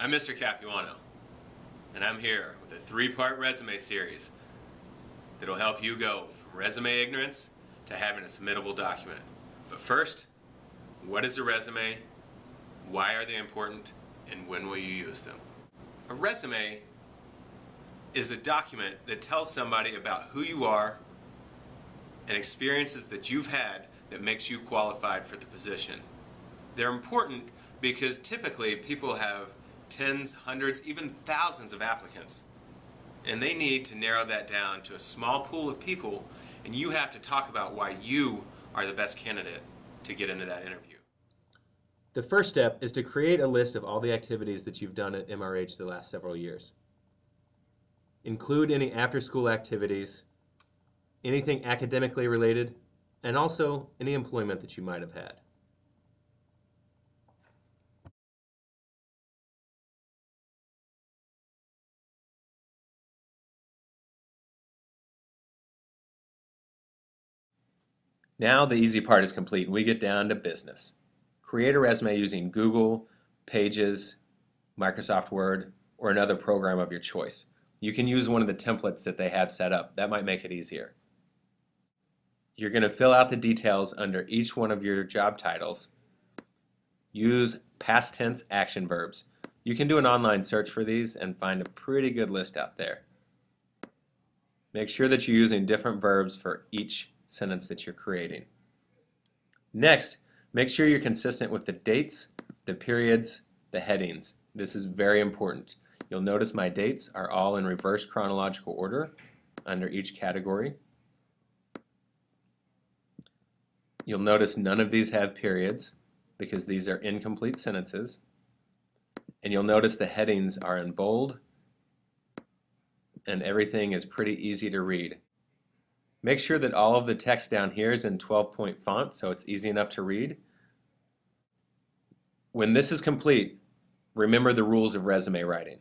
I'm Mr. Capuano, and I'm here with a three-part resume series that'll help you go from resume ignorance to having a submittable document. But first, what is a resume? Why are they important? And when will you use them? A resume is a document that tells somebody about who you are and experiences that you've had that makes you qualified for the position. They're important because typically people have tens, hundreds, even thousands of applicants. And they need to narrow that down to a small pool of people, and you have to talk about why you are the best candidate to get into that interview. The first step is to create a list of all the activities that you've done at MRH the last several years. Include any after-school activities, anything academically related, and also any employment that you might have had. Now the easy part is complete and we get down to business. Create a resume using Google, Pages, Microsoft Word, or another program of your choice. You can use one of the templates that they have set up. That might make it easier. You're going to fill out the details under each one of your job titles. Use past tense action verbs. You can do an online search for these and find a pretty good list out there. Make sure that you're using different verbs for each sentence that you're creating. Next, make sure you're consistent with the dates, the periods, the headings. This is very important. You'll notice my dates are all in reverse chronological order under each category. You'll notice none of these have periods because these are incomplete sentences. And you'll notice the headings are in bold and everything is pretty easy to read. Make sure that all of the text down here is in 12-point font so it's easy enough to read. When this is complete, remember the rules of resume writing.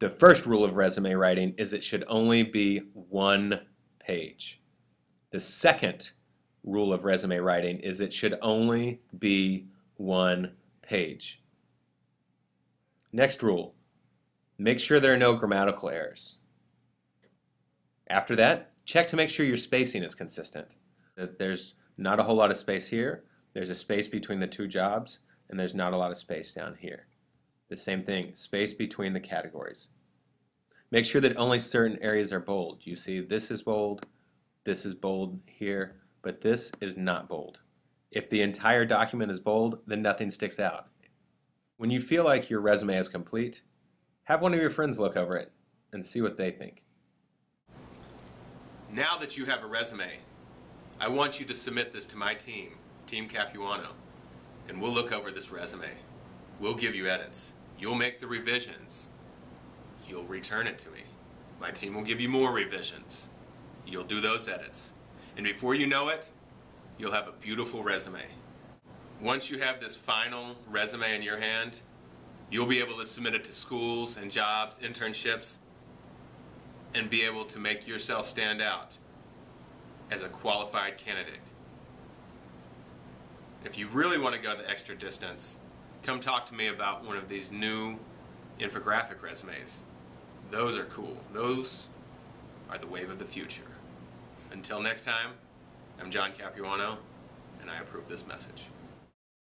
The first rule of resume writing is it should only be one page. The second rule of resume writing is it should only be one page. Next rule, make sure there are no grammatical errors. After that, check to make sure your spacing is consistent. That there's not a whole lot of space here, there's a space between the two jobs, and there's not a lot of space down here. The same thing, space between the categories. Make sure that only certain areas are bold. You see this is bold here, but this is not bold. If the entire document is bold, then nothing sticks out. When you feel like your resume is complete, have one of your friends look over it and see what they think. Now that you have a resume, I want you to submit this to my team, Team Capuano, and we'll look over this resume. We'll give you edits. You'll make the revisions. You'll return it to me. My team will give you more revisions. You'll do those edits. And before you know it, you'll have a beautiful resume. Once you have this final resume in your hand, you'll be able to submit it to schools and jobs, internships, and be able to make yourself stand out as a qualified candidate. If you really want to go the extra distance, come talk to me about one of these new infographic resumes. Those are cool. Those are the wave of the future. Until next time, I'm John Capuano, and I approve this message.